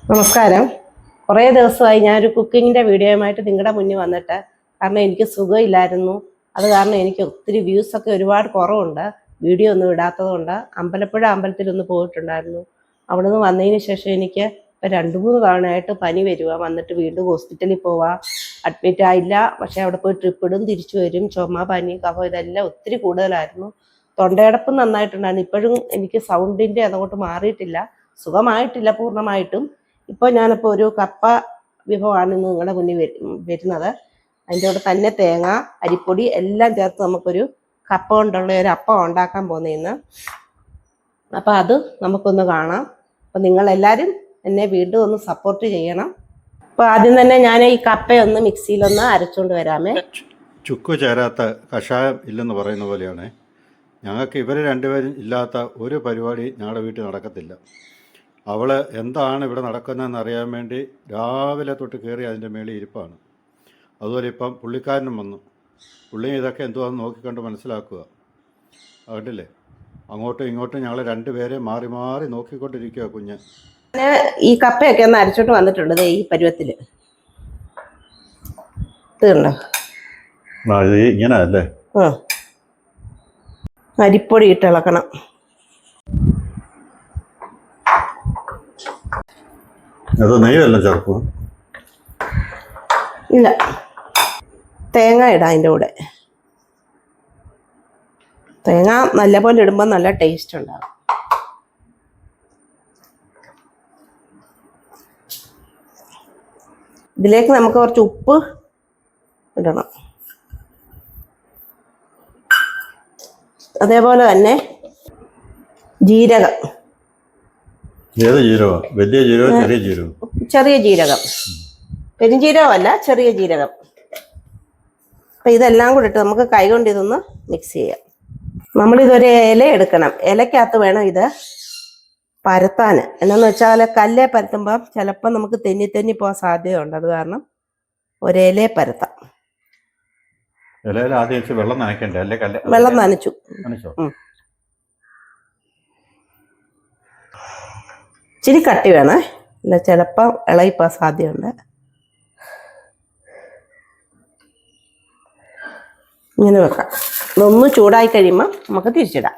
നമസ്കാരം. കുറേ ദിവസമായി ഞാനൊരു കുക്കിങ്ങിൻ്റെ വീഡിയോയുമായിട്ട് നിങ്ങളുടെ മുന്നിൽ വന്നിട്ട്. കാരണം എനിക്ക് സുഖമില്ലായിരുന്നു. അത് കാരണം എനിക്ക് ഒത്തിരി വ്യൂസൊക്കെ ഒരുപാട് കുറവുണ്ട്. വീഡിയോ ഒന്നും ഇടാത്തതുകൊണ്ട്. അമ്പലപ്പുഴ അമ്പലത്തിലൊന്ന് പോയിട്ടുണ്ടായിരുന്നു. അവിടെ നിന്ന് വന്നതിന് ശേഷം എനിക്ക് 2-3 തവണയായിട്ട് പനി വരിക. വന്നിട്ട് വീണ്ടും ഹോസ്പിറ്റലിൽ പോവുക. അഡ്മിറ്റ് ആയില്ല. പക്ഷേ അവിടെ പോയി ട്രിപ്പ് ഇടും, തിരിച്ചു വരും. ചുമ, പനി, കഫം ഇതെല്ലാം ഒത്തിരി കൂടുതലായിരുന്നു. തൊണ്ടയടപ്പും നന്നായിട്ടുണ്ടായിരുന്നു. ഇപ്പോഴും എനിക്ക് സൗണ്ടിൻ്റെ അതങ്ങോട്ട് മാറിയിട്ടില്ല, സുഖമായിട്ടില്ല പൂർണ്ണമായിട്ടും. ഇപ്പോൾ ഞാനിപ്പോൾ ഒരു കപ്പ വിഭവമാണ് ഇന്ന് നിങ്ങളുടെ മുന്നിൽ വരുന്നത്. അതിൻ്റെ കൂടെ തന്നെ തേങ്ങ, അരിപ്പൊടി എല്ലാം ചേർത്ത് നമുക്കൊരു കപ്പ കൊണ്ടുള്ള ഒരു അപ്പം ഉണ്ടാക്കാൻ പോകുന്നതെന്ന്. അപ്പോൾ അത് നമുക്കൊന്ന് കാണാം. അപ്പോൾ നിങ്ങളെല്ലാവരും എന്നെ വീണ്ടും ഒന്ന് സപ്പോർട്ട് ചെയ്യണം. അപ്പോൾ ആദ്യം തന്നെ ഞാൻ ഈ കപ്പയൊന്ന് മിക്സിയിലൊന്ന് അരച്ചുകൊണ്ട് വരാമേ. ചുക്ക് ചേരാത്ത കഷായം ഇല്ലെന്ന് പറയുന്ന പോലെയാണ്. ഞങ്ങൾക്ക് ഇവർ രണ്ടുപേരും ഇല്ലാത്ത ഒരു പരിപാടി ഞങ്ങളുടെ വീട്ടിൽ നടക്കത്തില്ല. അവൾ എന്താണ് ഇവിടെ നടക്കുന്നതെന്ന് അറിയാൻ വേണ്ടി രാവിലെ തൊട്ട് കയറി അതിൻ്റെ മേളിൽ ഇരിപ്പാണ്. അതുപോലെ ഇപ്പം പുള്ളിക്കാരനും വന്നു. പുള്ളി ഇതൊക്കെ എന്തുവാന്ന് നോക്കിക്കണ്ട് മനസ്സിലാക്കുക. അതുകൊണ്ടില്ലേ അങ്ങോട്ടും ഇങ്ങോട്ടും ഞങ്ങൾ രണ്ടുപേരെ മാറി മാറി നോക്കിക്കൊണ്ടിരിക്കുക. കുഞ്ഞ് ഈ കപ്പയൊക്കെ ഒന്ന് അരച്ചോട്ട് വന്നിട്ടുണ്ട് ഈ പരുവത്തിൽ. തീർന്നോ? ഇങ്ങനെ അല്ലേ? അരിപ്പൊടി ഇട്ട് ഇളക്കണം. അത് നെയ്യല്ല ചേർക്കും? ഇല്ല, തേങ്ങ ഇടാം അതിൻ്റെ കൂടെ. തേങ്ങ നല്ലപോലെ ഇടുമ്പോൾ നല്ല ടേസ്റ്റ് ഉണ്ടാകും. ഇതിലേക്ക് നമുക്ക് കുറച്ച് ഉപ്പ് ഇടണം. അതേപോലെ തന്നെ ജീരകം. ഏത് ജീരകം? വലിയ ജീരകം, ചെറിയ ജീരകം? ചെറിയ ജീരകം, പെരുംജീരകമല്ല, ചെറിയ ജീരകം. അപ്പം ഇതെല്ലാം കൂടി ഇട്ട് നമുക്ക് കൈ കൊണ്ട് ഇതൊന്ന് മിക്സ് ചെയ്യാം. നമ്മളിതൊരു ഇല എടുക്കണം. ഇലക്കകത്ത് വേണം ഇത് പരത്താൻ. എന്നാന്ന് വെച്ചാൽ കല്ലേ പരത്തുമ്പോൾ ചിലപ്പോൾ നമുക്ക് തെന്നി തെന്നി പോകാൻ സാധ്യതയുണ്ട്. അത് കാരണം ഒരിലയെ പരത്താം. വെള്ളം നനയ്ക്കണ്ടേ? അല്ലേ വെള്ളം നനച്ചു. ഇച്ചിരി കട്ടി വേണേ, അല്ല ചിലപ്പോൾ ഇളകിപ്പോകാൻ സാധ്യതയുണ്ട്. ഇങ്ങനെ വെക്കാം. ഇതൊന്ന് ചൂടായി കഴിയുമ്പോൾ നമുക്ക് തിരിച്ചിടാം.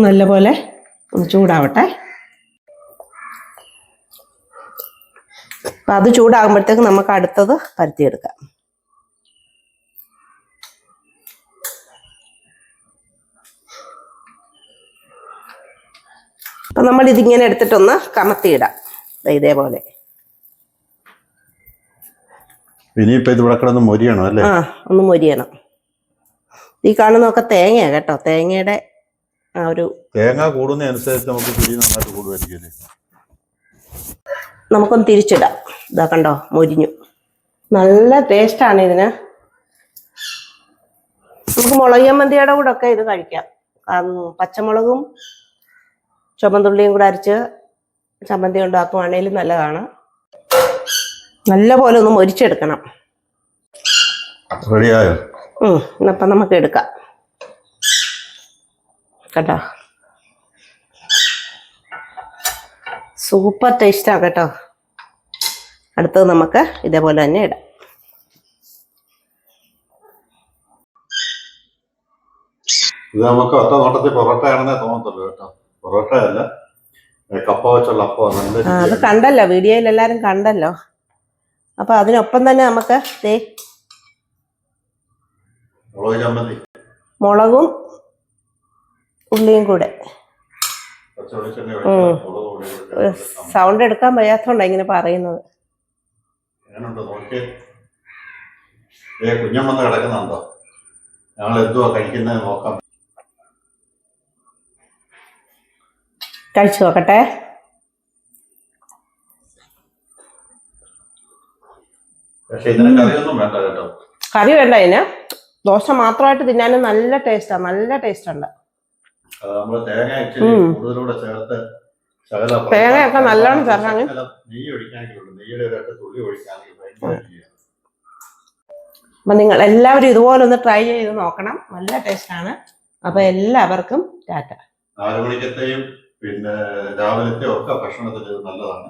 നല്ലപോലെ ഒന്ന് ചൂടാവട്ടെ. അപ്പം അത് ചൂടാകുമ്പോഴത്തേക്ക് നമുക്ക് അടുത്തത് പരത്തിയെടുക്കാം. അപ്പം നമ്മളിതിങ്ങനെ എടുത്തിട്ടൊന്ന് കമത്തിയിടാം ഇതേപോലെ. ഇനിയിപ്പോൾ ഇത് ഇവിടെ കിടന്ന് മൊരിയണം അല്ലേ? ഒന്ന് മൊരിയണം. ഈ കാണുന്നതൊക്കെ തേങ്ങയാണ് കേട്ടോ. തേങ്ങയുടെ ഒരു തേങ്ങ കൂടുന്നതനുസരിച്ച് നമുക്ക് തിരി നന്നായിട്ട് കൂടുമായിരിക്കും. നമുക്കൊന്ന് തിരിച്ചിടാം. ഇതാ കണ്ടോ, മൊരിഞ്ഞു. നല്ല ടേസ്റ്റാണ് ഇതിന്. നമുക്ക് മുളക് ചമ്മന്തിയുടെ കൂടെ ഒക്കെ ഇത് കഴിക്കാം. പച്ചമുളകും ചുമന്നുള്ളിയും കൂടെ അരച്ച് ചമ്മന്തി ഉണ്ടാക്കുവാണേലും നല്ലതാണ്. നല്ല പോലെ ഒന്ന് മൊരിച്ചെടുക്കണം. റെഡിയായോ? അപ്പം നമുക്ക് എടുക്കാം കേട്ടോ. സൂപ്പർ ടേസ്റ്റാണ് കേട്ടോ. അടുത്തത് നമുക്ക് ഇതേപോലെ തന്നെ ഇടാം. ഇത് നമുക്ക് ഒറ്റ നോട്ടത്തിൽ പൊറോട്ടയാണെന്നേ തോന്നത്തുള്ളൂ കേട്ടോ. പൊറോട്ട അല്ല, കപ്പ വെച്ചുള്ള അപ്പം. അത് കണ്ടല്ലോ, വീഡിയോയിൽ എല്ലാവരും കണ്ടല്ലോ. അപ്പൊ അതിനൊപ്പം തന്നെ നമുക്ക് മുളകും ഉള്ളിയും കൂടെ. സൗണ്ട് എടുക്കാൻ വയ്യാത്തോണ്ടാ ഇങ്ങനെ പറയുന്നത്. കുഞ്ഞമ്മ കിടക്കുന്നുണ്ടോ? ഞങ്ങൾ എന്തുവാ കഴിക്കുന്നത് നോക്കാം. കഴിച്ചു നോക്കട്ടെ. കറി വേണ്ട അതിന്. ദോശ മാത്രമായിട്ട് തിന്നാനും നല്ല ടേസ്റ്റാ. നല്ല ടേസ്റ്റ് ഉണ്ട്. തേങ്ങയൊക്കെ നല്ലോണം ചേർക്കാമെങ്കിൽ. അപ്പം നിങ്ങൾ എല്ലാവരും ഇതുപോലെ ഒന്ന് ട്രൈ ചെയ്ത് നോക്കണം. നല്ല ടേസ്റ്റാണ്. അപ്പൊ എല്ലാവർക്കും ടാറ്റ. 4 മണിക്കത്തെയും പിന്നെ രാവിലത്തെയും ഒക്കെ ഭക്ഷണത്തിന് ഇത് നല്ലതാണ്.